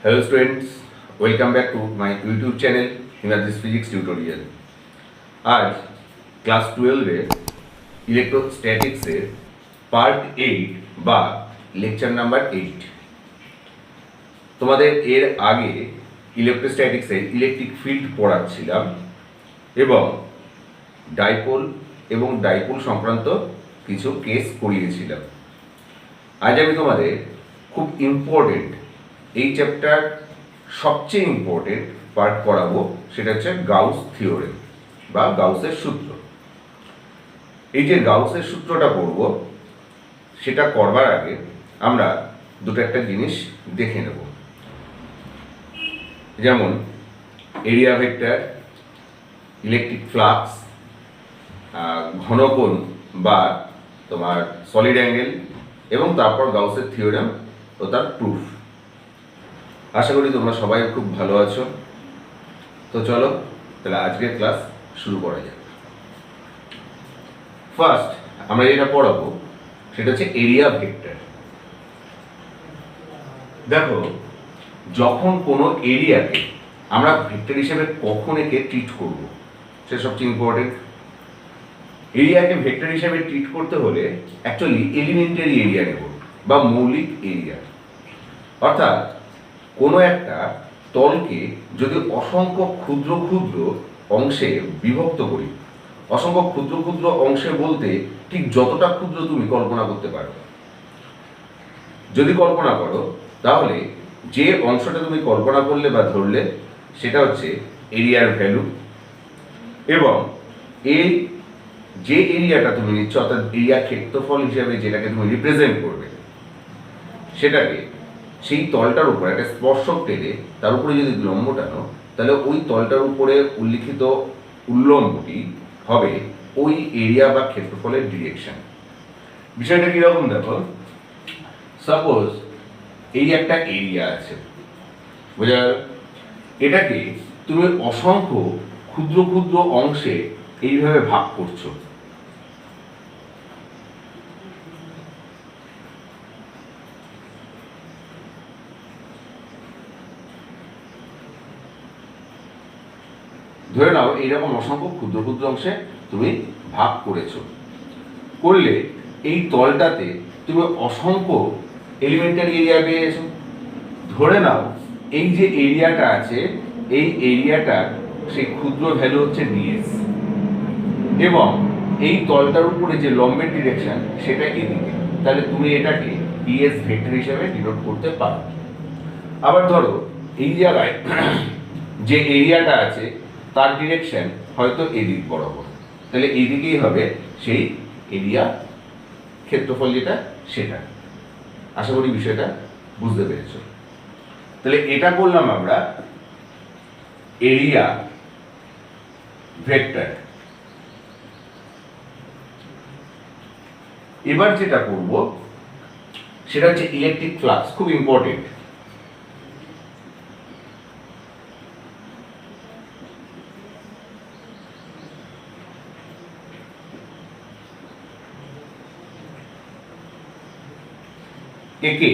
Hello students, welcome back to my YouTube channel Himadris Physics Tutorial. आज class 12 এর electrostatics এর part 8 বা lecture number 8। তোমাদের এর আগে ইলেকট্রোস্ট্যাটিক্স এর ইলেকট্রিক ফিল্ড পড়াচ্ছিলাম এবং ডাইপোল সংক্রান্ত কিছু কেস করিয়েছিলাম। আজ আমি তোমাদের খুব ইম্পর্টেন্ট এই চ্যাপ্টার সবচেয়ে ইম্পর্টেন্ট পার্ট পড়াবো, সেটা হচ্ছে গাউস থিওরেম বা গাউসের সূত্র। এই যে গাউসের সূত্রটা পড়ব, সেটা করবার আগে আমরা দুটো একটা জিনিস দেখে নেব, যেমন এরিয়া ভেক্টর, ইলেকট্রিক ফ্লাক্স, ঘনকোণ বা তোমার সলিড অ্যাঙ্গেল এবং তারপর গাউসের থিওরেম ও তার প্রুফ। আশা করি তোমরা সবাই খুব ভালো আছো। তো চলো তাহলে আজকের ক্লাস শুরু করা যাক। ফার্স্ট আমরা যেটা পড়াবো সেটা হচ্ছে এরিয়া ভেক্টর। দেখো, যখন কোনো এরিয়াকে আমরা ভেক্টর হিসেবে কখন একে ট্রিট করব, সেটা সবচেয়ে ইম্পর্টেন্ট। এরিয়াকে ভেক্টর হিসেবে ট্রিট করতে হলে অ্যাকচুয়ালি এলিমেন্টারি এরিয়া নেব বা মৌলিক এরিয়া। অর্থাৎ কোনো একটা তলকে যদি অসংখ্য ক্ষুদ্র ক্ষুদ্র অংশে বিভক্ত করি, অসংখ্য ক্ষুদ্র ক্ষুদ্র অংশে বলতে ঠিক যতটা ক্ষুদ্র তুমি কল্পনা করতে পারো, যদি কল্পনা করো তাহলে যে অংশটা তুমি কল্পনা করলে বা ধরলে সেটা হচ্ছে এরিয়ার ভ্যালু, এবং এই যে এরিয়াটা তুমি নিচ্ছ অর্থাৎ এরিয়া ক্ষেত্রফল হিসেবে যেটাকে তুমি রিপ্রেজেন্ট করবে, সেটাকে সেই তলটার উপরে একটা স্পর্শক টেনে তার উপরে যদি লম্ব টানো, তাহলে ওই তলটার উপরে উল্লিখিত উল্লম্বটি হবে ওই এরিয়া বা ক্ষেত্রফলের ডিরেকশন। বিষয়টা কিরকম দেখো, সাপোজ এই একটা এরিয়া আছে, বোঝা গেল? এটাকে তুমি অসংখ্য ক্ষুদ্র ক্ষুদ্র অংশে এইভাবে ভাগ করছো। ধরে নাও এইরকম অসংখ্য ক্ষুদ্র ক্ষুদ্র অংশে তুমি ভাগ করেছো, করলে এই তলটাতে তুমি অসংখ্য এলিমেন্টারি এরিয়া পেয়েছো। ধরে নাও এই যে এরিয়াটা আছে, এই এরিয়াটার সেই ক্ষুদ্র ভ্যালু হচ্ছে ডিএস, এবং এই তলটার উপরে যে লম্বের ডিরেকশন সেটা এদিকে, তাহলে তুমি এটাকে ডিএস ভেক্টর হিসেবে ডিনোট করতে পারো। আবার ধরো এই জায়গায় যে এরিয়াটা আছে তার ডিরেকশন হয়তো এদিক বরাবর, তাহলে এইদিকেই হবে সেই এরিয়া ক্ষেত্রফল যেটা সেটা। আশা করি বিষয়টা বুঝতে পেরেছ। তাহলে এটা করলাম আমরা এরিয়া ভেক্টর। এবার যেটা করব সেটা হচ্ছে ইলেকট্রিক ফ্লাক্স, খুব ইম্পর্টেন্ট। একে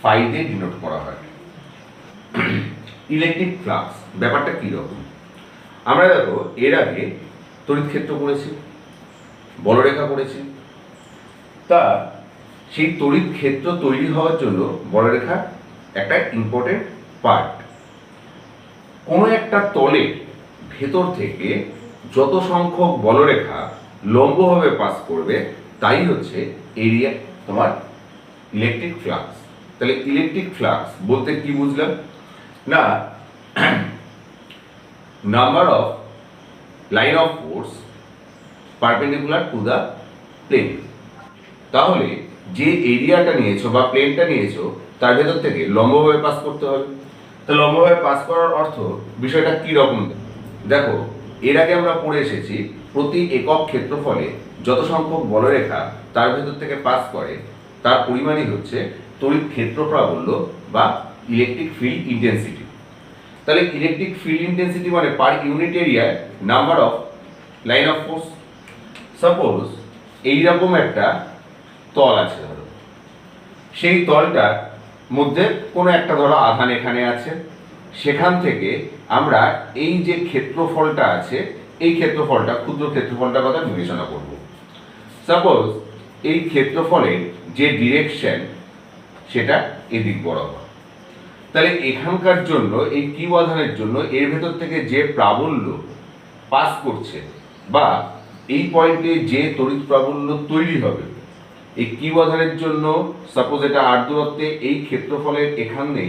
ফাই দিয়ে ডিনোট করা হয়। ইলেকট্রিক ফ্লাক্স ব্যাপারটা কি রকম, আমরা দেখো এর আগে তড়িৎ ক্ষেত্র করেছি, বলরেখা করেছি। তা সেই তড়িৎ ক্ষেত্র তৈরি হওয়ার জন্য বলরেখা একটা ইম্পর্টেন্ট পার্ট। কোনো একটা তলের ভেতর থেকে যত সংখ্যক বলরেখা লম্বভাবে পাস করবে তাই হচ্ছে এরিয়া তোমার ইলেকট্রিক ফ্লাক্স। তাহলে ইলেকট্রিক ফ্লাক্স বলতে কি বুঝলাম না, number of line of force perpendicular to the plane. তাহলে যে এরিয়াটা নিয়েছো বা প্লেনটা নিয়েছো তার ভেতর থেকে লম্বভাবে পাস করতে হবে। তো লম্বভাবে পাস করার অর্থ বিষয়টা কি রকম দেখো, এর আগে আমরা পড়ে এসেছি প্রতি একক ক্ষেত্রফলে যত সংখ্যক বলরেখা তার ভেতর থেকে পাস করে তার পরিমাণই হচ্ছে তড়িৎ ক্ষেত্র প্রাবল্য বা ইলেকট্রিক ফিল্ড ইন্টেন্সিটি। তাহলে ইলেকট্রিক ফিল্ড ইন্টেন্সিটি মানে পার ইউনিট এরিয়ায় number of line of force. Suppose এইরকম একটা তল আছে, ধরো সেই তলটা মধ্যে কোনো একটা ধরো আধান এখানে আছে, সেখান থেকে আমরা এই যে ক্ষেত্রফলটা আছে এই ক্ষেত্রফলটা, ক্ষুদ্র ক্ষেত্রফলটার কথা বিবেচনা করব। সাপোজ এই ক্ষেত্রফলের যে ডিরেকশন সেটা এদিক বরাবর, তাহলে এখানকার জন্য এই কিউ আধানের জন্য এর ভেতর থেকে যে প্রাবল্য পাস করছে বা এই পয়েন্টে যে তড়িৎ প্রাবল্য তৈরি হবে এই কিউ আধানের জন্য, সাপোজ এটা আর দূরত্বে, এই ক্ষেত্রফলের এখানে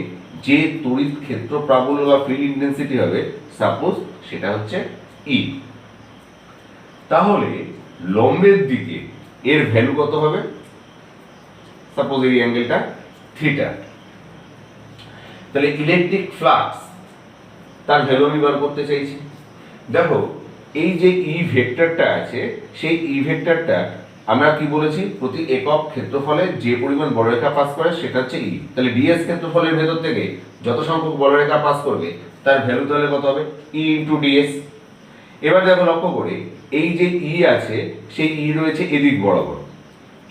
যে তড়িৎ ক্ষেত্র প্রাবল্য বা ফিল্ড ইন্টেন্সিটি হবে সাপোজ সেটা হচ্ছে ই। তাহলে লম্বের দিকে এর ভ্যালু কত হবে? সাপোজ এই অ্যাঙ্গেলটা থিটা। তাহলে ইলেকট্রিক ফ্লাক্স তার ভ্যালু আমি বার করতে চাইছি। দেখো এই যে ই ভেক্টরটা আছে সেই ই ভেক্টরটা আমরা কি বলেছি, প্রতি একক ক্ষেত্রফলে যে পরিমাণ বলরেখা পাস করে সেটা হচ্ছে ই। তাহলে ডিএস ক্ষেত্রফলের ভেতর থেকে যত সংখ্যক বলরেখা পাস করবে তার ভ্যালু তাহলে কত হবে? E into DS. এবার দেখো লক্ষ্য করে এই যে ই আছে সেই ই রয়েছে এদিক বরাবর,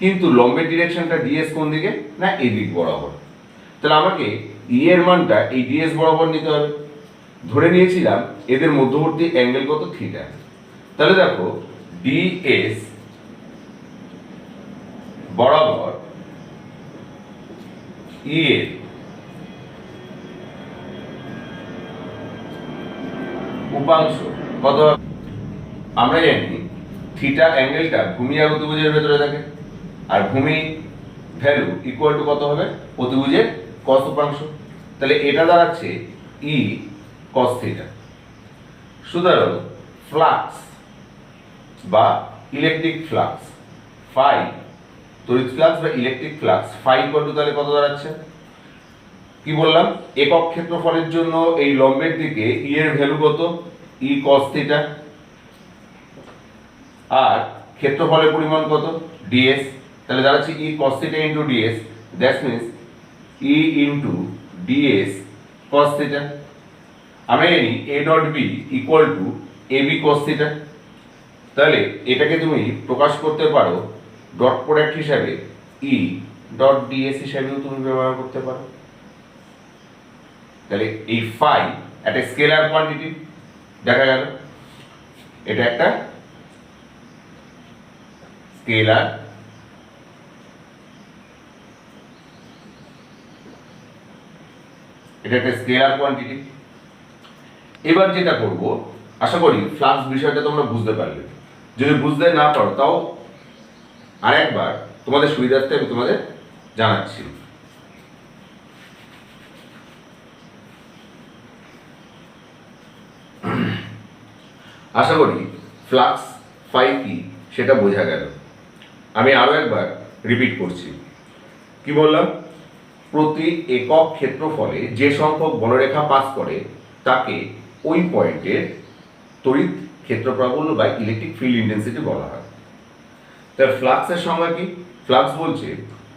কিন্তু লম্বের ডিরেকশনটা ডিএস কোন দিকে? না এদিক বরাবর। তাহলে আমাকে ই এর মানটা এই ডিএস বরাবর নিতে হবে। ধরে নিয়েছিলাম এদের মধ্যবর্তী অ্যাঙ্গেল কত? থিটা। তাহলে দেখো ডিএস বরাবর ই এর উপাংশ কত? আমরা জানি থিটা অ্যাঙ্গেলটা ভূমি আর অতিভুজের ভেতরে থাকে, আর ভূমি ভ্যালু ইকুয়াল টু কত হবে? অতিভুজের কস উপাংশ। তাহলে এটা দাঁড়াচ্ছে ই কস থিটা। সুতরাং ফ্লাক্স বা ইলেকট্রিক ফ্লাক্স ফাই, তড়িৎ ফ্লাক্স বা electric flux phi equal to তাহলে কত দাঁড়াচ্ছে? কি বললাম, একক ক্ষেত্রফলের জন্য এই লম্বের দিকে ই এর ভ্যালু কত? ই কস থিটা। আর ক্ষেত্রফলের পরিমাণ কত? ডিএস। তাহলে দাঁড়াচ্ছে E cos theta into DS, that's means E into DS cos theta. আমরা জানি A dot B equal to A B cos theta. তাহলে এটাকে তুমি প্রকাশ করতে পারো ডট প্রোডাক্ট হিসাবে ই ডট ডিএস হিসাবেও তুমি ব্যবহার করতে পারো। তাহলে এই ফাই একটা স্কেলার কোয়ান্টিটি দেখা গেল, এটা একটা স্কেলার কোয়ান্টিটি। এবার যেটা করব, আশা করি ফ্লাক্স বিষয়টা তোমরা বুঝতে পারলে। যদি বুঝতে না পারো তাও আরেকবার তোমাদের সুবিধার্থে আমি তোমাদের জানাচ্ছি। আশা করি ফ্লাক্স ফাই কি সেটা বোঝা গেল। আমি আরো একবার রিপিট করছি। কি বললাম? প্রতি একক ক্ষেত্রফলে যে সংখ্যক বলরেখা পাস করে তাকে ওই পয়েন্টের তড়িৎ ক্ষেত্র প্রাবল্য বা ইলেকট্রিক ফিল্ড ইন্টেন্সিটি বলা হয়। তার ফ্লাক্সের সংজ্ঞা কি? ফ্লাক্স বলছে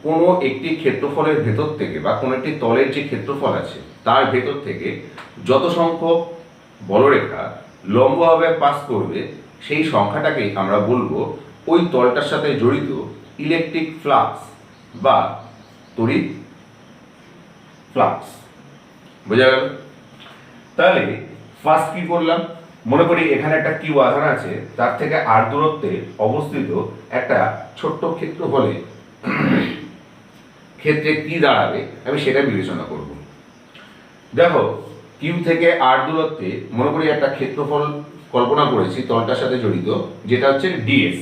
কোনো একটি ক্ষেত্রফলের ভেতর থেকে বা কোনো একটি তলের যে ক্ষেত্রফল আছে তার ভেতর থেকে যত সংখ্যক বলরেখা লম্বভাবে পাস করবে সেই সংখ্যাটাকেই আমরা বলবো ওই তলটার সাথে জড়িত ইলেকট্রিক ফ্লাক্স বা তড়িৎ ফ্লাক্স। বোঝা গেল? তাহলে ফার্স্ট কি করলাম, মনে করি এখানে একটা কিউ আধান আছে, তার থেকে আর দূরত্বে অবস্থিত একটা ছোট্ট ক্ষেত্রফলে ক্ষেত্রে কি দাঁড়াবে আমি সেটা বিবেচনা করব। দেখো কিউ থেকে আর দূরত্বে মনে করি একটা ক্ষেত্রফল কল্পনা করেছি তলটার সাথে জড়িত, যেটা হচ্ছে ডিএস।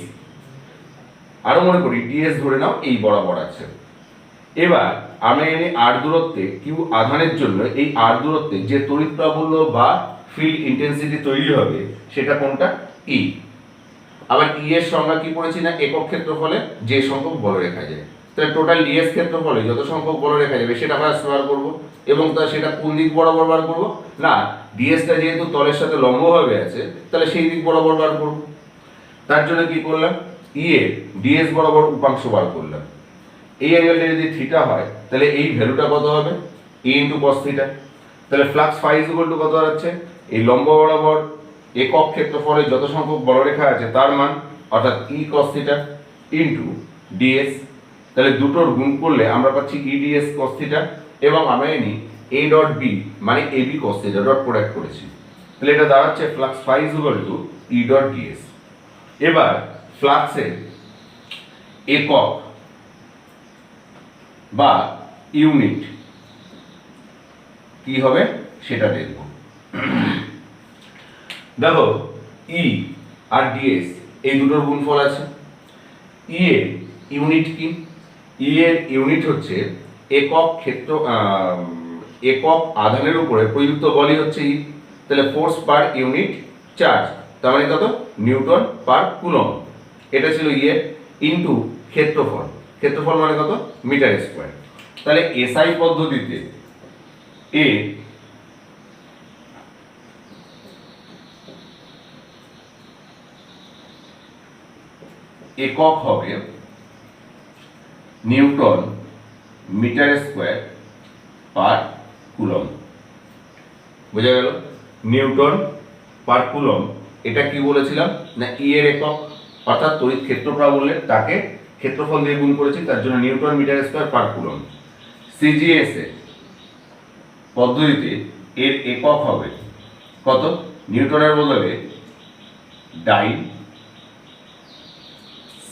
আরো মনে করি ডিএস ধরে নাও এই বরাবর আছে। এবার আমরা এনে আর দূরত্বে কিউ আধানের জন্য এই আর দূরত্বে যে তড়িৎ প্রাবল্য বা ফিল্ড ইন্টেন্সিটি তৈরি হবে সেটা কোনটা? ই। আবার ই এর সংজ্ঞা কি পড়েছি না, একক ক্ষেত্রফলে যে সংখ্যক বলরেখা যায়। তাহলে টোটাল ডিএস ক্ষেত্রফলে যত সংখ্যক বলরেখা যাবে সেটা আমরা বার করব, এবং তা সেটা কোন দিক বরাবর বার করব? না, ডিএসটা যেহেতু তলের সাথে লম্বভাবে আছে তাহলে সেই দিক বরাবর বার করব। তার জন্য কি করলাম, ই এর ডিএস বরাবর উপাংশ বার করলাম। এই অ্যাঙ্গেলটা যদি থিটা হয় তাহলে এই ভ্যালুটা কত হবে? E into cos theta. তাহলে flux phi is equal to কত দাঁড়াচ্ছে? এই লম্ব বরাবর একক ক্ষেত্রফলে যত সংখ্যক বলরেখা আছে তার মান, অর্থাৎ ই কস থিটা ইন্টু ডিএস। তাহলে দুটোর গুণ করলে আমরা পাচ্ছি ই ডিএস কস থিটা এবং আমরা জানি এ ডট বি মানে A B cos theta dot product করেছি, তাহলে এটা দাঁড়াচ্ছে flux phi is equal to E dot DS. এবার ফ্লাক্সের একক বা ইউনিট কি হবে সেটা দেখব। দেখো ই আর ডিএস এই দুটোর গুণফল আছে। ই এর ইউনিট কি? ই এর ইউনিট হচ্ছে একক ক্ষেত্র একক আধানের উপরে প্রযুক্ত বলই হচ্ছে ই, তাহলে ফোর্স পার ইউনিট চার্জ, তার মানে কত? নিউটন পার কুলম। এটা ছিল ই এর ইনটু ক্ষেত্রফল, ক্ষেত্রফল মানে কত? Metre square. তাহলে এসআই পদ্ধতিতে এ একক হবে newton metre square per coulomb. বোঝা গেল? নিউটন পার কুলম, এটা কি বলেছিলাম না ই এর একক, অর্থাৎ তড়িৎ ক্ষেত্রফল বললে তাকে ক্ষেত্রফল দিয়ে গুণ করেছি, তার জন্য newton metre square per coulomb. CGS এর পদ্ধতিতে এর একক হবে কত? নিউটনের বদলে dyne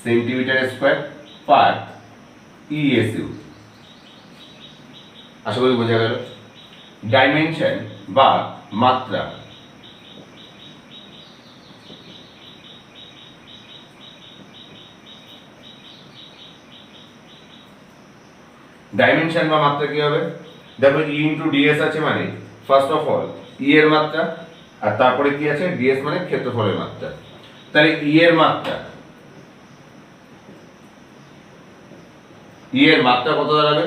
centimetre square per ESU. আশা করি বোঝা গেল। ডাইমেনশন বা মাত্রা, ডাইমেনশন বা মাত্রা কি হবে? দেখো ই ইন্টু ডিএস আছে, মানে ফার্স্ট অফ অল ই এর মাত্রা, আর তারপরে কি আছে? ডিএস মানে ক্ষেত্রফলের মাত্রা। তাহলে ই এর মাত্রা, ই এর মাত্রা কত দাঁড়াবে?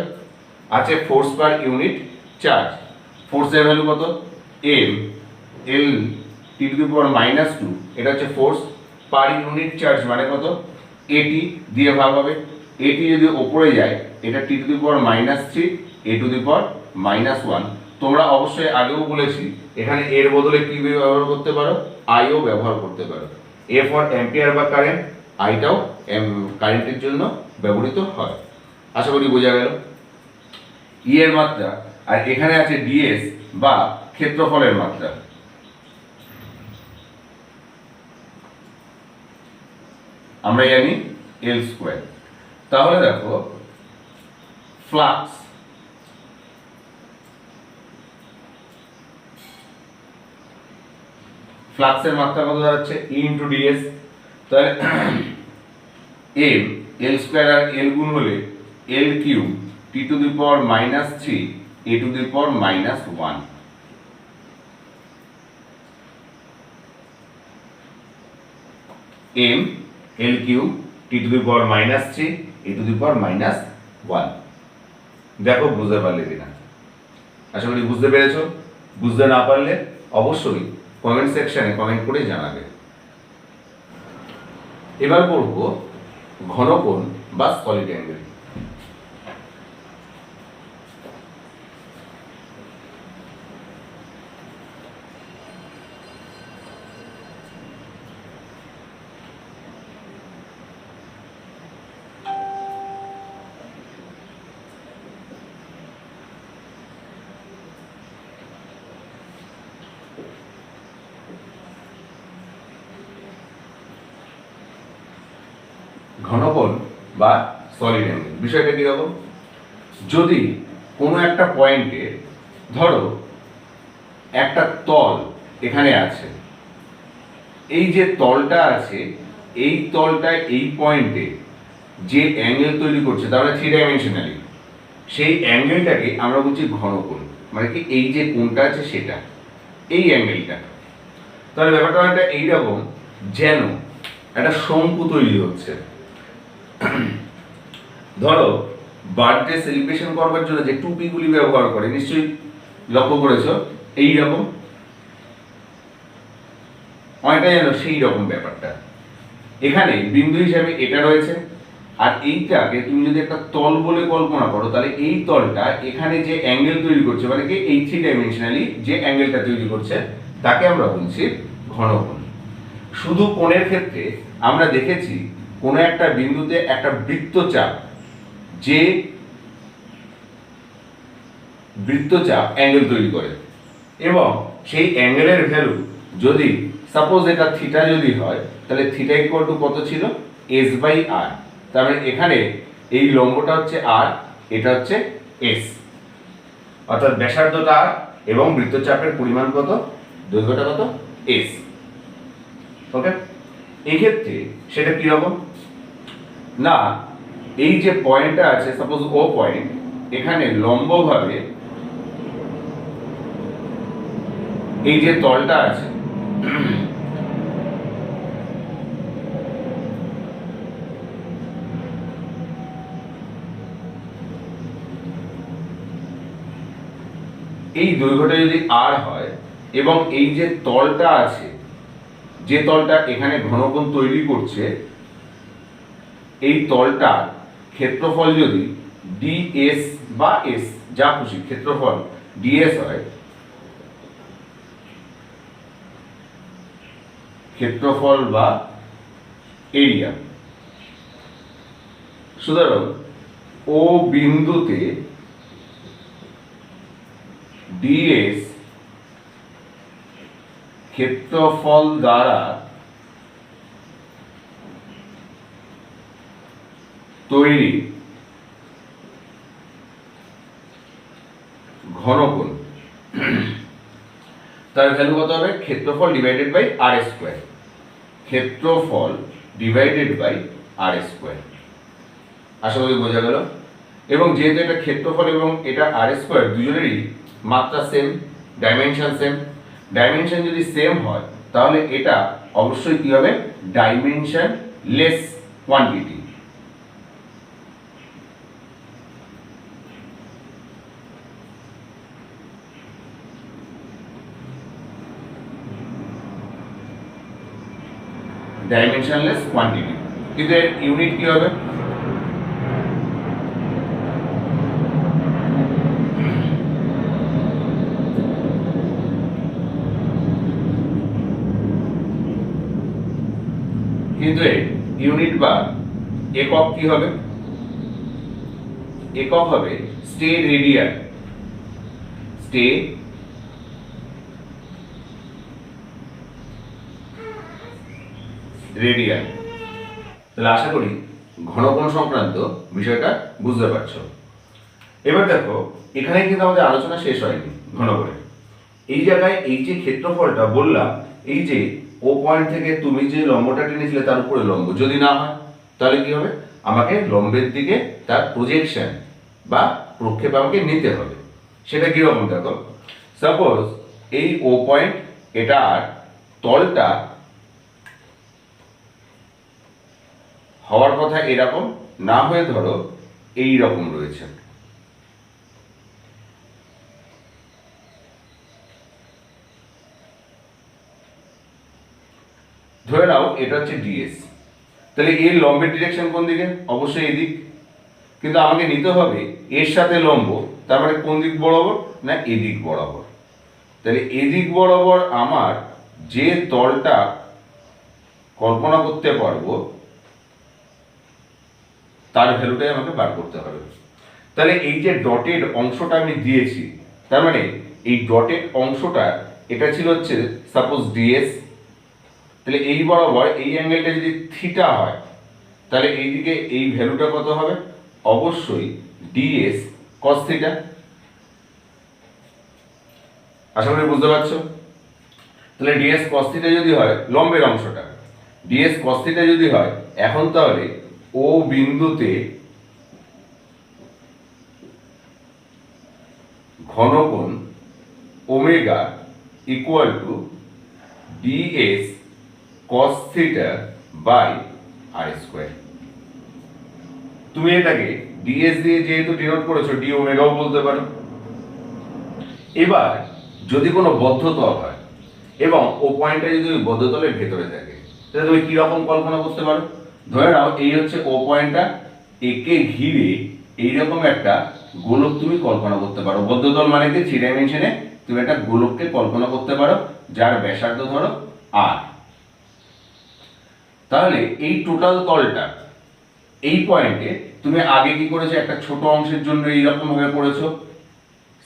আছে ফোর্স পার ইউনিট চার্জ। ফোর্সের ভ্যালু কত? M L T to the power -2, এটা হচ্ছে ফোর্স পার ইউনিট চার্জ মানে কত? এটি দিয়ে ভাগ হবে। এটি যদি ওপরে যায় এটা টি to the power -3 A to the power -1। তোমরা অবশ্যই আগেও বলেছি এখানে এর বদলে কি ব্যবহার করতে পারো? আইও ব্যবহার করতে পারো। এ ফর অ্যাম্পিয়ার বা কারেন্ট, আইটাও কারেন্টের জন্য ব্যবহৃত হয়। আশা করি বোঝা গেল। ই এর মাত্রা, আর এখানে আছে ডিএস বা ক্ষেত্রফলের মাত্রা। আমরা জানি এল স্কয়ার। তাহলে দেখো ফ্লাক্স, ফ্লাক্সের মাত্রা কত দাঁড়াচ্ছে? E into DS. তাহলে এম এল স্কয়ার আর এল গুণ হলে L cube T to the power -3 A to the power -1। M L cube T to the power -3 A to the power -1। দেখো বুঝতে পারলে কিনা? আশা করি বুঝতে পেরেছো। বুঝতে না পারলে অবশ্যই কমেন্ট সেকশনে কমেন্ট করে জানাবে। এবার পড়ব ঘনকোণ বা সলিড অ্যাঙ্গেল। ঘনকোণ বা সলিড অ্যাঙ্গেল বিষয়টা কিরকম? যদি কোনো একটা পয়েন্টে ধরো একটা তল এখানে আছে, এই যে তলটা আছে এই তলটা এই পয়েন্টে যে অ্যাঙ্গেল তৈরি করছে, তার মানে 3 ডাইমেনশনালি, সেই অ্যাঙ্গেলটাকে আমরা বলছি ঘনকোণ। মানে কি এই যে কোণটা আছে সেটা, এই অ্যাঙ্গেলটা। তাহলে ব্যাপারটা একটা এইরকম, যেন একটা শঙ্কু তৈরি হচ্ছে। ধরো বার্থডে সেলিব্রেশন করবার জন্য যে টুপিগুলি ব্যবহার করে, নিশ্চয়ই লক্ষ্য করেছো, এইরকম অনেকটা যেন সেই রকম ব্যাপারটা। এখানে বিন্দু হিসাবে এটা রয়েছে, আর এইটাকে তুমি যদি একটা তল বলে কল্পনা করো, তাহলে এই তলটা এখানে যে অ্যাঙ্গেল তৈরি করছে, মানে কি এই 3 ডাইমেনশনালি যে অ্যাঙ্গেলটা তৈরি করছে, তাকে আমরা বলছি ঘনকোণ। শুধু কোণের ক্ষেত্রে আমরা দেখেছি কোনো একটা বিন্দুতে একটা বৃত্তচাপ যে বৃত্তচাপ অ্যাঙ্গেল তৈরি করে, এবং সেই অ্যাঙ্গেলের ভ্যালু যদি সাপোজ এটা থিটা যদি হয়, তাহলে থিটা ইকুয়াল টু কত ছিল, এস বাই আর। তার মানে এখানে এই লম্বটা হচ্ছে আর, এটা হচ্ছে এস, অর্থাৎ ব্যাসার্ধটা আর এবং বৃত্তচাপের পরিমাণ কত, দৈর্ঘ্যটা কত, এস। ওকে, এই ক্ষেত্রে সেটা কিরকম না, এই যে পয়েন্টটা আছে সাপোজ ও পয়েন্ট, এখানে লম্বভাবে এই যে তলটা আছে এই দৈর্ঘ্যটা যদি আর হয়, এবং এই যে তলটা আছে, যে তলটা এখানে ঘনকোণ তৈরি করছে, এই তলটা ক্ষেত্রফল যদি ডিএস বা এস যা খুশি ক্ষেত্রফল ডিএস হয়, ক্ষেত্রফল বা এরিয়া, সুতরাং ও বিন্দুতে ডিএস ক্ষেত্রফল দ্বারা তৈরি ঘনকোণ, তার ভ্যালু কত হবে, ক্ষেত্রফল ডিভাইডেড বাই আর স্কোয়ার, ক্ষেত্রফল ডিভাইডেড বাই আর স্কোয়ার। আশা করি বোঝা গেল। এবং যেহেতু এটা ক্ষেত্রফল এবং এটা আর স্কোয়ার, দুজনেরই মাত্রা সেম, ডাইমেনশন সেম, ডাইমেনশন যদি সেম হয় তাহলে এটা অবশ্যই কি হবে, dimension less quantity. Dimensionless quantity, কিন্তু এর ইউনিট কি হবে, কিন্তু এর ইউনিট বা একক কি হবে, একক হবে স্টে রেডিয়ান, স্টে রেডিয়ান। তাহলে আশা করি ঘনকোণ সংক্রান্ত বিষয়টা বুঝতে পারছো। এবার দেখো, এখানে কিন্তু আমাদের আলোচনা শেষ হয়নি ঘনকোণের। এই জায়গায় এই যে ক্ষেত্রফলটা বললাম, এই যে ও পয়েন্ট থেকে তুমি যে লম্বটা টেনেছিলে তার উপরে লম্ব যদি না হয়, তাহলে কি হবে, আমাকে লম্বের দিকে তার প্রজেকশন বা প্রক্ষেপ আমাকে নিতে হবে। সেটা কিরকম দেখো, সাপোজ এই ও পয়েন্ট, এটার তলটা হওয়ার কথা এরকম না হয়ে ধরো এই রকম রয়েছে, ধরে নাও এটা হচ্ছে ডিএস, তাহলে এর লম্বের ডিরেকশন কোন দিকে, অবশ্যই এদিক, কিন্তু আমাকে নিতে হবে এর সাথে লম্ব, তার মানে কোন দিক বরাবর, না এদিক বরাবর। তাহলে এদিক বরাবর আমার যে তলটা কল্পনা করতে পারবো তার ভ্যালুটাই আমাকে বার করতে হবে। তাহলে এই যে ডটেড অংশটা আমি দিয়েছি, তার মানে এই ডটেড অংশটা এটা ছিল হচ্ছে সাপোজ ডিএস, তাহলে এই বরাবর এই অ্যাঙ্গেলটা যদি থিটা হয়, তাহলে এইদিকে এই ভ্যালুটা কত হবে, অবশ্যই ডিএস কস থিটা। আশা করি বুঝতে পারছো। তাহলে ডিএস কস থিটা যদি হয় লম্বের অংশটা, ডিএস কস থিটা যদি হয়, এখন তাহলে ও বিন্দুতে ঘনকোণ omega equal to DS cos theta by R square. তুমি এটাকে ডিএস দিয়ে যেহেতু ডিনোট করেছো, ডি ওমেগাও বলতে পারো। এবার যদি কোনো বদ্ধতল হয় এবং ও পয়েন্টটা যদি ওই বদ্ধতলের ভেতরে থাকে, তাহলে তুমি কিরকম কল্পনা করতে পারো, ধরে নাও এই হচ্ছে ও পয়েন্টটা, একে ঘিরে এইরকম একটা গোলক তুমি কল্পনা করতে পারো। বদ্ধতল মানে কি, থ্রি ডাইমেনশনে তুমি একটা গোলককে কল্পনা করতে পারো যার ব্যাসার্ধ ধরো আর। তাহলে এই টোটাল তলটা এই পয়েন্টে তুমি আগে কি করেছো, একটা ছোট অংশের জন্য এইরকম ভাবে করেছো,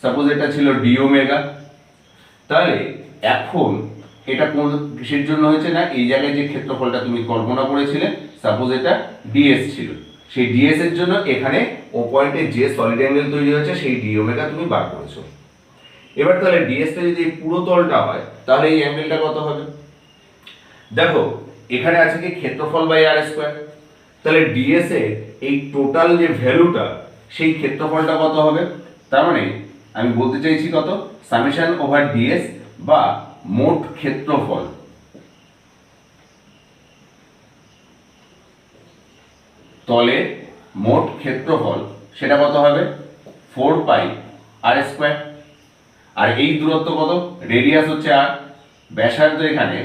সাপোজ এটা ছিল ডি ওমেগা। তাহলে এখন এটা কোন কিসের জন্য হয়েছে না, এই জায়গায় যে ক্ষেত্রফলটা তুমি কল্পনা করেছিলে, সাপোজ এটা ডিএস ছিল, সেই ডিএস এর জন্য এখানে ও পয়েন্টে যে সলিড অ্যাঙ্গেল তৈরি হয়েছে সেই ডি ওমেগা তুমি বার করেছো। এবার তাহলে ডিএসটা যদি পুরো তলটা হয় তাহলে এই অ্যাঙ্গেলটা কত হবে? দেখো এখানে আছে কি ক্ষেত্রফল বাই আর স্কয়ার, তাহলে ডিএস এর এই টোটাল যে ভ্যালুটা সেই ক্ষেত্রফলটা কত হবে? তার মানে আমি বলতে চাইছি কত, সামেশন ওভার ডিএস বা মোট ক্ষেত্রফল তলের মোট ক্ষেত্রফল সেটা কত হবে? 4 পাই আর স্কয়ার। আর এই দূরত্ব কত? রেডিয়াস হচ্ছে আর, ব্যাসার্ধ এখানে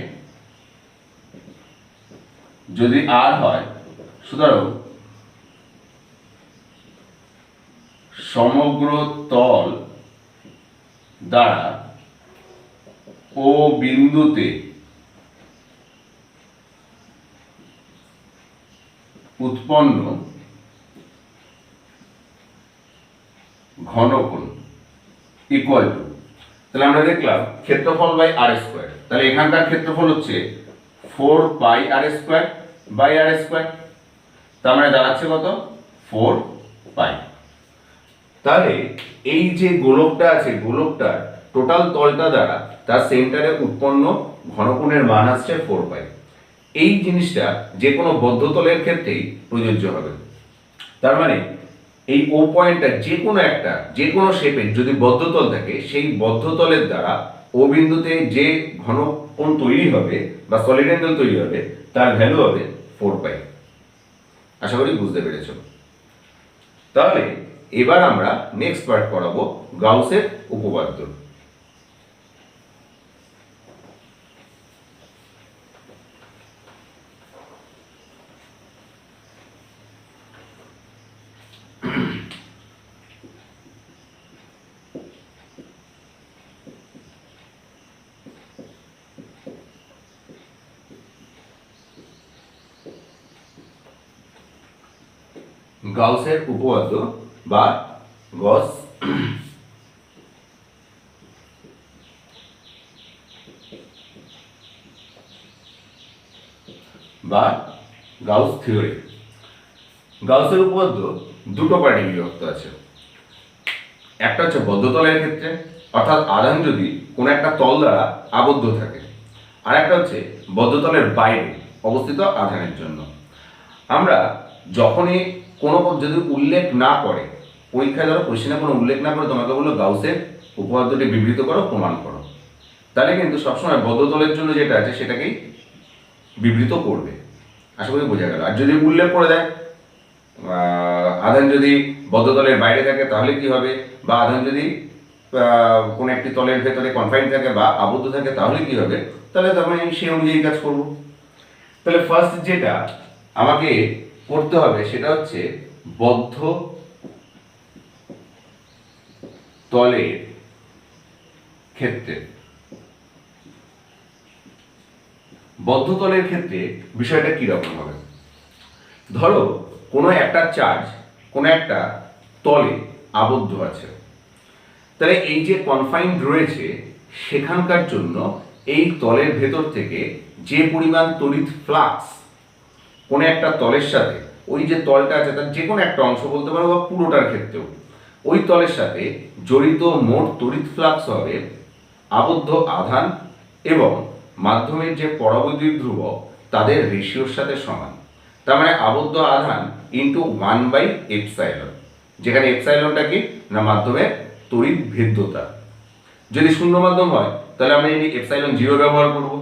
যদি আর হয়, সুতরাং সমগ্র তল দ্বারা ও বিন্দুতে উৎপন্ন ঘনকোণ ইকুয়াল টু, তাহলে আমরা দেখলাম ক্ষেত্রফল বাই আর স্কয়ার, তাহলে এখানকার ক্ষেত্রফল হচ্ছে 4 পাই আর স্কয়ার বাই আর স্কয়ার, তার মানে দাঁড়াচ্ছে কত? 4 পাই। তাহলে এই যে গোলকটা আছে, গোলকটার টোটাল তলটা দ্বারা তার সেন্টারে উৎপন্ন ঘনকোণের মান আসছে 4 পাই। এই জিনিসটা যে কোনো বদ্ধতলের ক্ষেত্রেই প্রযোজ্য হবে। তার মানে এই ও পয়েন্টটা যে কোনো শেপের যদি বদ্ধতল থাকে, সেই বদ্ধতলের দ্বারা ও বিন্দুতে যে ঘনকোণ তৈরি হবে বা সলিড অ্যাঙ্গেল তৈরি হবে তার ভ্যালু হবে 4 পাই। আশা করি বুঝতে পেরেছো। তাহলে এবার আমরা নেক্সট পার্ট করাবো গাউসের উপপাদ্য। গাউসের উপপাদ্য বা গস বা গাউস থিওরি। গাউসের উপপাদ্য দুটো পার্টে বিভক্ত আছে। একটা হচ্ছে বদ্ধতলের ক্ষেত্রে, অর্থাৎ আধান যদি কোনো একটা তল দ্বারা আবদ্ধ থাকে, আর একটা হচ্ছে বদ্ধতলের বাইরে অবস্থিত আধানের জন্য। আমরা যখনই কোনো যদি উল্লেখ না করে, পরীক্ষায় ধরো কোশ্চেনে কোনো উল্লেখ না করে তোমাকে বললো গাউসের উপপাদ্যটি বিবৃত করো, প্রমাণ করো, তাহলে কিন্তু সবসময় বদ্ধতলের জন্য যেটা আছে সেটাকেই বিবৃত করবে। আশা করি বোঝা গেল। আর যদি উল্লেখ করে দেয় আধান যদি বদ্ধতলের বাইরে থাকে তাহলে কি হবে, বা আধান যদি কোনো একটি তলের ভেতরে কনফাইন থাকে বা আবদ্ধ থাকে তাহলে কি হবে, তাহলে তখন আমি সেই অনুযায়ী কাজ করব। তাহলে ফার্স্ট যেটা আমাকে করতে হবে সেটা হচ্ছে বদ্ধ তলের ক্ষেত্রে। বদ্ধ তলের ক্ষেত্রে বিষয়টা কিরকম হবে? ধরো কোনো একটা চার্জ কোনো একটা তলে আবদ্ধ আছে, তাহলে এই যে কনফাইন্ড রয়েছে সেখানকার জন্য এই তলের ভেতর থেকে যে পরিমাণ তড়িৎ ফ্লাক্স কোনো একটা তলের সাথে, ওই যে তলটা আছে তার যে কোনো একটা অংশ বলতে পারো বা পুরোটার ক্ষেত্রেও, ওই তলের সাথে জড়িত মোট তড়িৎ ফ্লাক্স হবে আবদ্ধ আধান এবং মাধ্যমের যে পরাবৈদ্যুতিক ধ্রুবক তাদের রেশিওর সাথে সমান। তার মানে আবদ্ধ আধান ইন্টু 1/এপসাইলন, যেখানে এপসাইলনটা কি না মাধ্যমের তড়িৎ ভেদ্যতা। যদি শূন্য মাধ্যম হয় তাহলে আমরা এই এপসাইলন 0 ব্যবহার করব,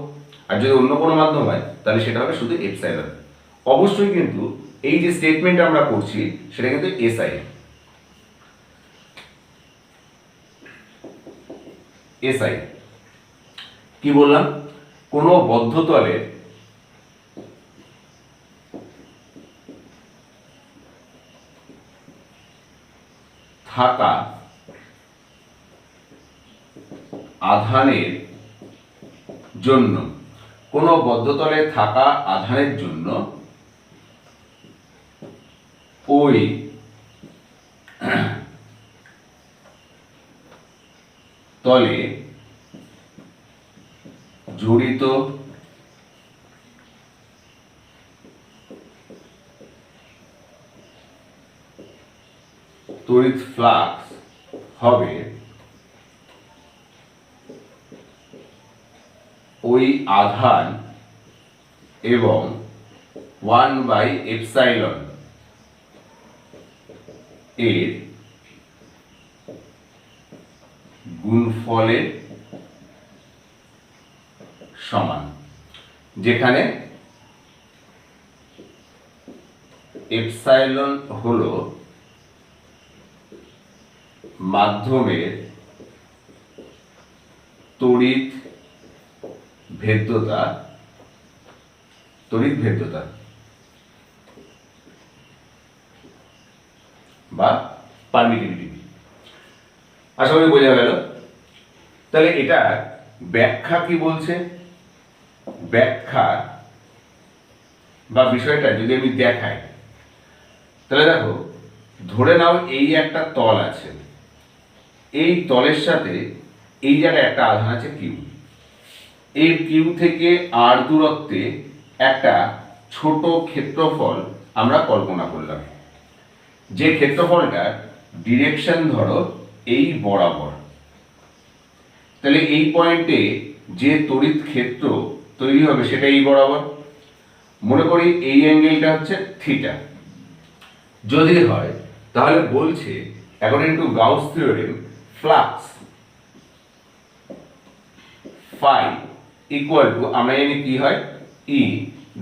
আর যদি অন্য কোনো মাধ্যম হয় তাহলে সেটা হবে শুধু এপসাইলন। অবশ্যই কিন্তু এই যে স্টেটমেন্ট আমরা করছি সেটা কিন্তু এসআই। এসআই কি বললাম? কোনো বদ্ধতলের থাকা আধানের জন্য, কোনো বদ্ধতলে থাকা আধানের জন্য ওই তলে জড়িত তড়িৎ ফ্লাক্স হবে ওই আধান এবং 1/ε এর গুণফলের সমান, যেখানে এপসাইলন হলো মাধ্যমের তড়িৎ ভেদ্যতা বা পারমিটিভিটি। আশা করি বোঝা গেল। তাহলে এটা ব্যাখ্যা কি বলছে, ব্যাখ্যা বা বিষয়টা যদি আমি দেখাই, তাহলে দেখো, ধরে নাও এই একটা তল আছে, এই তলের সাথে এই জায়গায় একটা আধান আছে কিউ, এই কিউ থেকে আর দূরত্বে একটা ছোট ক্ষেত্রফল আমরা কল্পনা করলাম, যে ক্ষেত্রফলটার ডিরেকশন ধরো এই বরাবর। তাহলে এই পয়েন্টে যে তড়িৎ ক্ষেত্র তৈরি হবে সেটা এই বরাবর। মনে করি এই অ্যাঙ্গেলটা হচ্ছে থিটা। যদি হয় তাহলে বলছে according to Gauss theorem flux phi equal to, আমরা জানি কি হয়, ই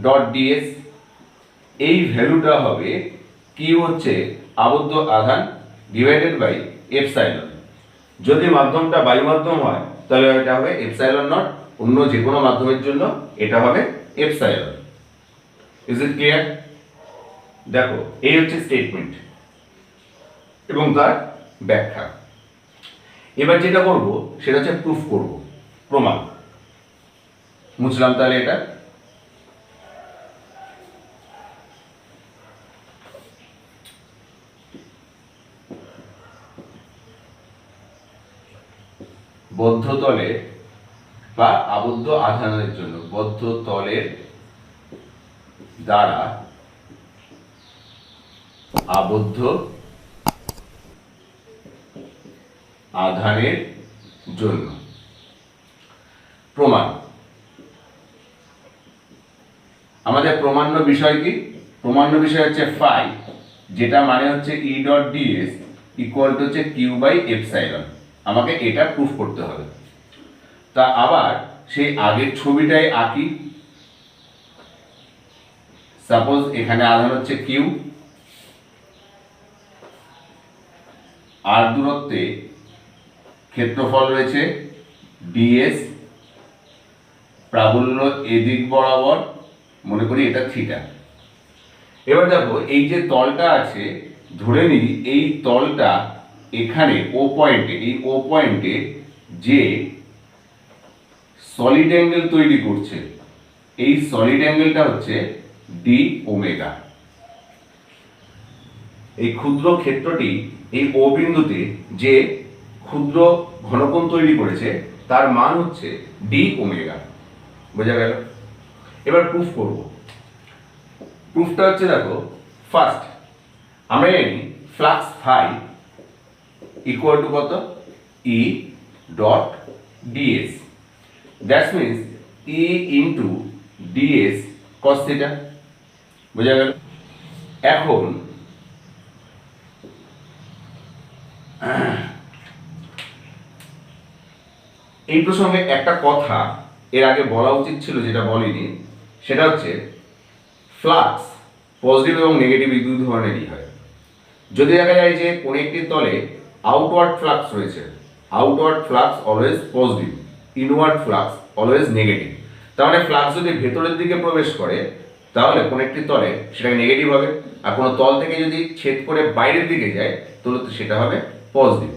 ডট ডিএস। এই ভ্যালুটা হবে কি হচ্ছে আবদ্ধ আধান ডিভাইডেড বাই এপসাইলন। যদি মাধ্যমটা বায়ু মাধ্যম হয় তাহলে এটা হবে এপসাইলন নট, অন্য যে কোনো মাধ্যমের জন্য এটা হবে এপসাইলন। Is it clear? দেখো, এই হচ্ছে স্টেটমেন্ট এবং তার ব্যাখ্যা। এবার যেটা করব সেটা হচ্ছে প্রুফ করব, প্রমাণ। বুঝলাম তাহলে এটা। বদ্ধ তলে বা আবদ্ধ আধানের জন্য, বদ্ধ তলের দ্বারা আবদ্ধ আধানের জন্য প্রমাণ। আমাদের প্রমাণ্য বিষয় কি? প্রমাণ্য বিষয় হচ্ছে ফাই, যেটা মানে হচ্ছে ই ডট ডিএস ইকুয়াল টু হচ্ছে কিউ বাই এপসাইলন। আমাকে এটা প্রুফ করতে হবে। তা আবার সেই আগের ছবিটাই আঁকি। সাপোজ এখানে আধান হচ্ছে কিউ, আর দূরত্বে ক্ষেত্রফল রয়েছে ডিএস, প্রাবল্য এদিক বরাবর, মনে করি এটা থিটা। এবার দেখো, এই যে তলটা আছে, ধরে নিই এই তলটা এখানে ও পয়েন্টে, এই ও পয়েন্টে যে সলিড অ্যাঙ্গেল তৈরি করছে, এই সলিড অ্যাঙ্গেলটা হচ্ছে ডি ওমেগা। এই ক্ষুদ্র ক্ষেত্রটি এই ও বিন্দুতে যে ক্ষুদ্র ঘনকোণ তৈরি করেছে তার মান হচ্ছে ডি ওমেগা। বোঝা গেল? এবার প্রুফ করব। প্রুফটা হচ্ছে, দেখো, ফার্স্ট আমরা জানি ফ্লাক্স ফাই ইকুয়াল টু কত, ই dot DS, that's means E into DS cos theta. বোঝা গেল? এখন এই প্রসঙ্গে একটা কথা এর আগে বলা উচিত ছিল, যেটা বলিনি, সেটা হচ্ছে ফ্লাক্স পজিটিভ এবং নেগেটিভ এই দুই ধরনেরই হয়। যদি দেখা যায় যে কোনো একটি তলে আউটওয়ার্ড ফ্লাক্স রয়েছে, outward flux always positive, inward flux always negative. তার মানে ফ্লাক্স যদি ভেতরের দিকে প্রবেশ করে তাহলে কোনো একটি তলে সেটা নেগেটিভ হবে, আর কোনো তল থেকে যদি ছেদ করে বাইরের দিকে যায় তাহলে সেটা হবে পজিটিভ।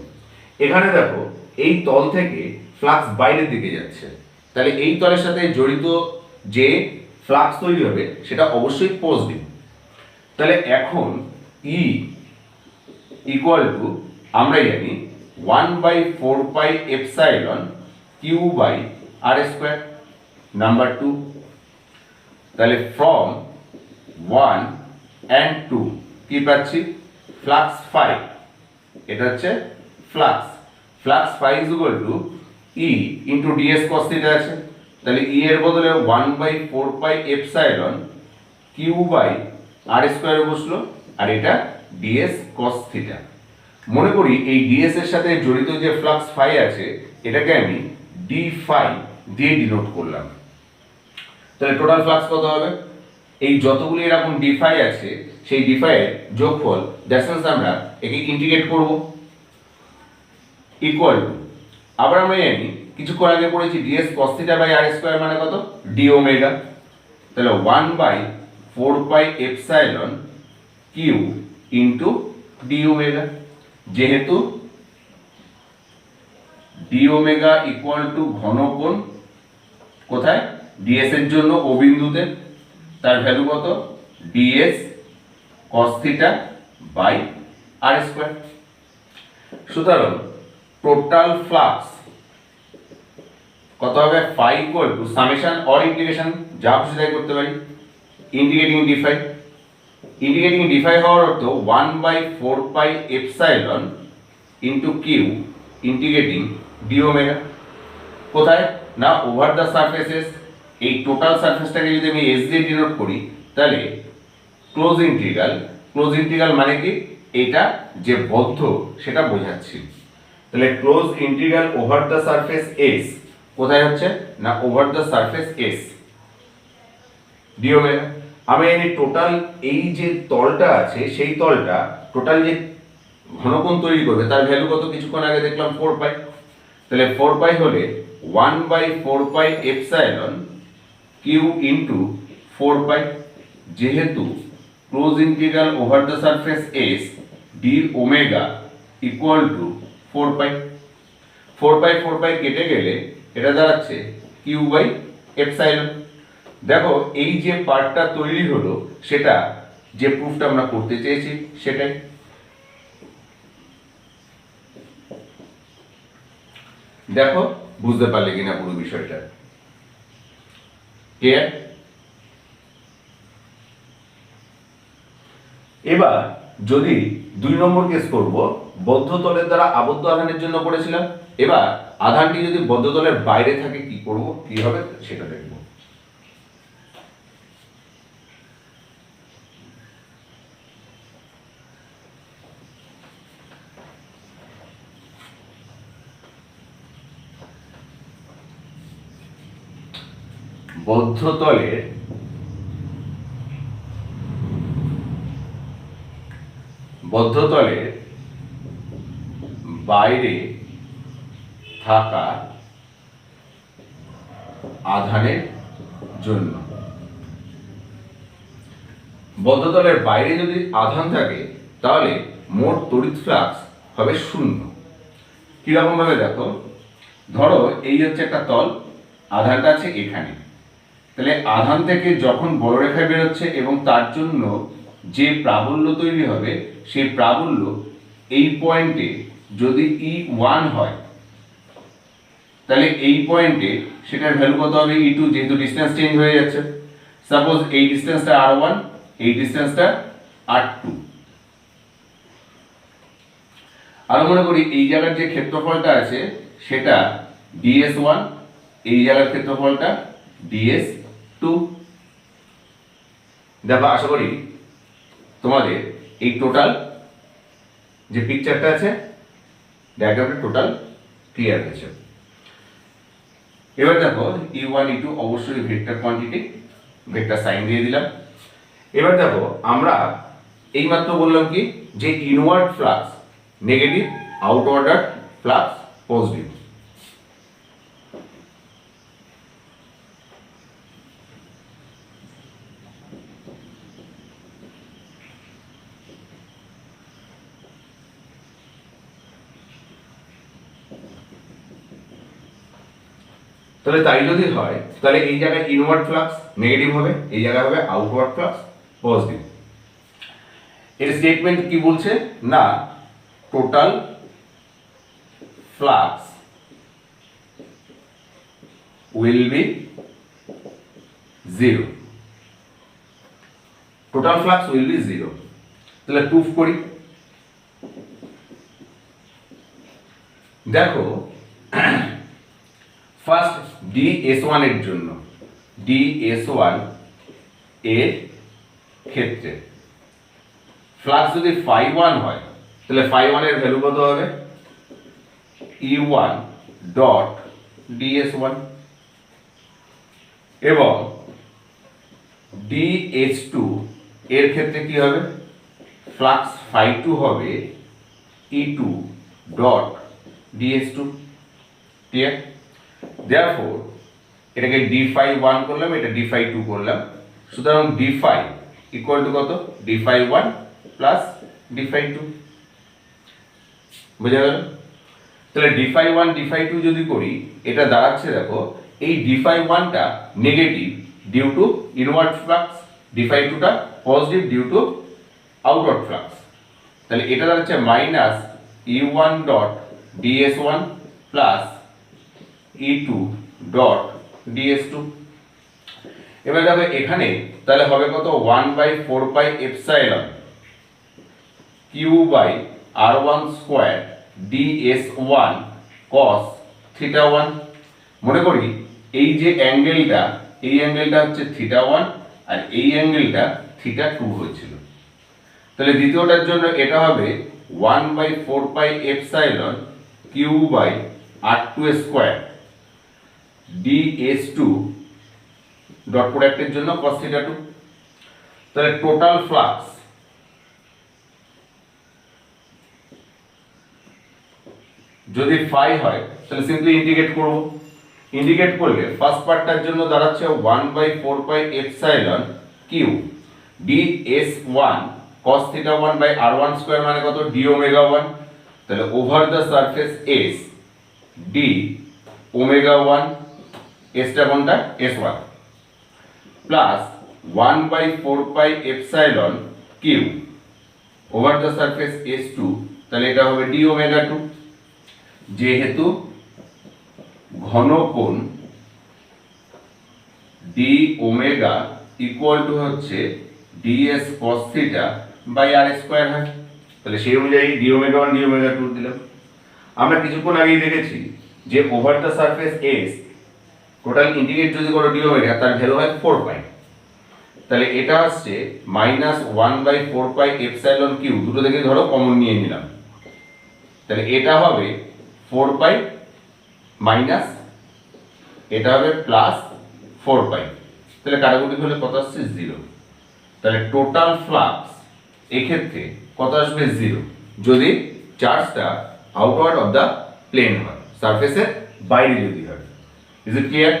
এখানে দেখো, এই তল থেকে ফ্লাক্স বাইরের দিকে যাচ্ছে, তাহলে এই তলের সাথে জড়িত যে ফ্লাক্স তৈরি হবে সেটা অবশ্যই পজিটিভ। তাহলে এখন ই ইকুয়াল টু, আমরা জানি 1/4πε q/r²। নাম্বার 2, তাহলে ফ্রম 1 and 2 কি পাচ্ছি, ফ্লাক্স ফাই, এটা হচ্ছে flux, flux phi is equal to E into DS cos theta আছে, তাহলে ই এর বদলে 1/4πε q/r² বসলো, আর এটা ডিএস কস থিটা। মনে করি এই ডিএস এর সাথে জড়িত যে ফ্লাক্স ফাই আছে এটাকে আমি ডি ফাই দিয়ে ডিনোট করলাম। তাহলে টোটাল ফ্লাক্স কত হবে, এই যতগুলি এরকম ডি ফাই আছে সেই ডি ফাই এর যোগফল, দ্যাটস মিন্স আমরা একে ইন্টিগ্রেট করব, ইকুয়াল টু, আবার আমরা জানি কিছুক্ষণ আগে পড়েছি DS cos theta by R square মানে কত, ডি ওমেগা, তাহলে 1/4πε কিউ ইন্টু ডি ওমেগা, যেহেতু ডি ওমেগা ইকুয়াল টু ঘনকোণ কোথায়, ডিএস এর জন্য ও বিন্দুতে, তার ভ্যালু কত, DS cos theta by R square. সুতরাং টোটাল ফ্লাক্স কত হবে, phi equal to summation or integration, যা খুশি তাই করতে পারি, integrating D phi, integrating D phi হওয়ার অর্থ 1/4πε into Q integrating D omega, কোথায় না ওভার দ্য সারফেস এস, এই টোটাল সারফেসটাকে যদি আমি এস দিয়ে ডিনোট করি তাহলে ক্লোজ ইন্টিগ্রাল, ক্লোজ ইন্টিগ্রাল মানে কি, এটা যে বদ্ধ সেটা বোঝাচ্ছি, তাহলে close integral over the surface S কোথায় হচ্ছে না over the surface S D omega. আমি এই টোটাল এই যে তলটা আছে সেই তলটা টোটাল যে ঘনকোণ তৈরি করবে তার ভ্যালু কত, কিছুক্ষণ আগে দেখলাম 4π, তাহলে 4π হলে 1/4πε কিউ ইন্টু 4π, যেহেতু close integral over the surface S D omega equal to 4π, 4π কেটে গেলে এটা দাঁড়াচ্ছে q/ε। দেখো এই যে পার্টটা তৈরি হলো সেটা যে প্রুফটা আমরা করতে চেয়েছি সেটাই। দেখো বুঝতে পারলে কিনা পুরো বিষয়টা, ক্লিয়ার? এবার যদি 2 নম্বর কেস করব, বদ্ধ তলের দ্বারা আবদ্ধ আধানের জন্য করেছিলাম, এবার আধানটি যদি বদ্ধ তলের বাইরে থাকে কি করব, কি হবে সেটা দেখব। বদ্ধ তলের বাইরে থাকা আধানের জন্য, বদ্ধ তলের বাইরে যদি আধান থাকে তাহলে মোট তড়িৎ ফ্লাক্স হবে 0। কিরকম ভাবে দেখো, ধরো এই হচ্ছে একটা তল, আধানটা আছে এখানে, তাহলে আধান থেকে যখন বলরেখা বেরোচ্ছে এবং তার জন্য যে প্রাবল্য তৈরি হবে সেই প্রাবল্য এই পয়েন্টে যদি E1 হয় তাহলে এই পয়েন্টে সেটার ভ্যালু কত হবে, E2, যেহেতু ডিসটেন্স চেঞ্জ হয়ে যাচ্ছে। সাপোজ এই ডিসটেন্সটা R1, এই ডিসটেন্সটা R2। আর মনে করি এই জায়গার যে ক্ষেত্রফলটা আছে সেটা DS1, এই জায়গার ক্ষেত্রফলটা DS2। দেখো আশা করি তোমাদের এই টোটাল যে পিকচারটা আছে ডায়াগ্রামটা টোটাল ক্লিয়ার হয়েছে। এবার দেখো E1 E2 অবশ্যই ভেক্টর কোয়ান্টিটি, ভেক্টর সাইন দিয়ে দিলাম। এবার দেখো আমরা এইমাত্র বললাম কি যে inward flux negative, outward flux positive. তাহলে তাই যদি হয় তাহলে এই জায়গায় ইনওয়ার্ড ফ্লাক্স নেগেটিভ হবে, এই জায়গায় হবে আউটওয়ার্ড ফ্লাক্স পজিটিভ। এর স্টেটমেন্ট কি বলছে না total flux will be 0. Total flux will be 0। তাহলে প্রুফ করি। দেখো ফার্স্ট ds1 এর জন্য, ds1 এর ক্ষেত্রে ফ্লাক্স যদি φ1 হয় তাহলে φ1 এর ভ্যালু কত হবে? E1 ডট ds1 এবং ds2 এর ক্ষেত্রে কি হবে? ফ্লাক্স φ2 হবে E2 dot ds2। Clear? Therefore এটাকে d∅1 করলাম, এটা d∅2 করলাম, সুতরাং d∅ ইকুয়াল টু কত? d∅1 plus d∅2। বুঝা গেল? তাহলে d∅1 d∅2 যদি করি, এটা দাঁড়াচ্ছে দেখো এই d∅1 টা negative due to inward flux, d∅2 টা positive due to outward flux. তাহলে এটা দাঁড়াচ্ছে minus E1 dot ds1 plus E2 dot ds2। এবার দেখো এখানে তাহলে হবে কত? 1/4 pi epsilon q by r1 square ds1 cos θ1। মনে করি এই যে অ্যাঙ্গেলটা, এই অ্যাঙ্গেলটা হচ্ছে θ1 আর এই অ্যাঙ্গেলটা θ2 হয়েছিল। তাহলে দ্বিতীয়টার জন্য এটা হবে 1/4 pi epsilon q by r2 square ds2 dot প্রোডাক্টের জন্য cos θ2। তাহলে টোটাল ফ্লাক্স যদি ফাই হয় তাহলে সিম্পলি ইন্টিগ্রেট করব। ইন্টিগ্রেট করলে ফার্স্ট পার্টটার জন্য দাঁড়াচ্ছে 1/4 pi epsilon q ds1 cos θ1 by r1 square মানে কত? d omega 1। তাহলে over the surface s d omega 1, এসটা কোনটা? s1 plus 1/4 pi epsilon q over the surface s2, তাহলে এটা হবে d ওমেগা 2। যেহেতু ঘনকোণ d ওমেগা ইকুয়াল টু হচ্ছে ds cos θ by r square হয়, তাহলে সেই অনুযায়ী d ওমেগা 1 d ওমেগা 2 দিলাম। আমরা কিছুক্ষণ আগেই দেখেছি যে over the surface s total integrate যদি করো d ওমেগা, তার ভ্যালু হয় 4 পাই। তাহলে এটা আসছে মাইনাস 1/4 পাই এপসাইলন q, দুটো থেকে ধরো কমন নিয়ে নিলাম, তাহলে এটা হবে 4 পাই মাইনাস এটা হবে প্লাস 4 পাই। তাহলে কাটাকুটি হলে কত আসছে? 0। তাহলে টোটাল ফ্লাক্স এক্ষেত্রে কত আসবে? 0, যদি চার্জটা আউটওয়ার্ড অফ দ্য প্লেন হয়, সারফেসের বাইরে যদি হয়। Is it clear?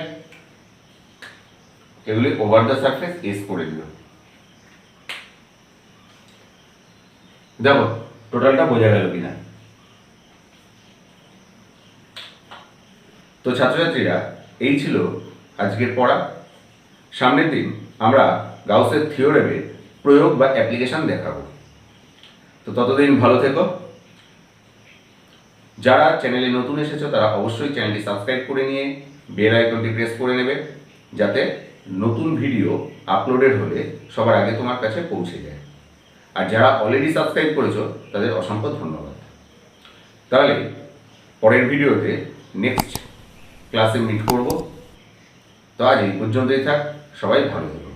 এগুলি ওভার দ্য সারফেস এস করে দিল। দেখো টোটালটা বোঝা গেল কিনা। তো ছাত্রছাত্রীরা, এই ছিল আজকের পড়া। সামনের দিন আমরা গাউসের থিওরেমের প্রয়োগ বা অ্যাপ্লিকেশন দেখাবো। তো ততদিন ভালো থেকো। যারা চ্যানেলে নতুন এসেছো তারা অবশ্যই চ্যানেলটি সাবস্ক্রাইব করে নিয়ে বেল আইকনটি প্রেস করে নেবে, যাতে নতুন ভিডিও আপলোডেড হলে সবার আগে তোমার কাছে পৌঁছে যায়। আর যারা অলরেডি সাবস্ক্রাইব করেছো তাদের অসংখ্য ধন্যবাদ। তাহলে পরের ভিডিওতে নেক্সট ক্লাসে মিট করব। তো আজ এই পর্যন্তই থাক, সবাই ভালো থেকো।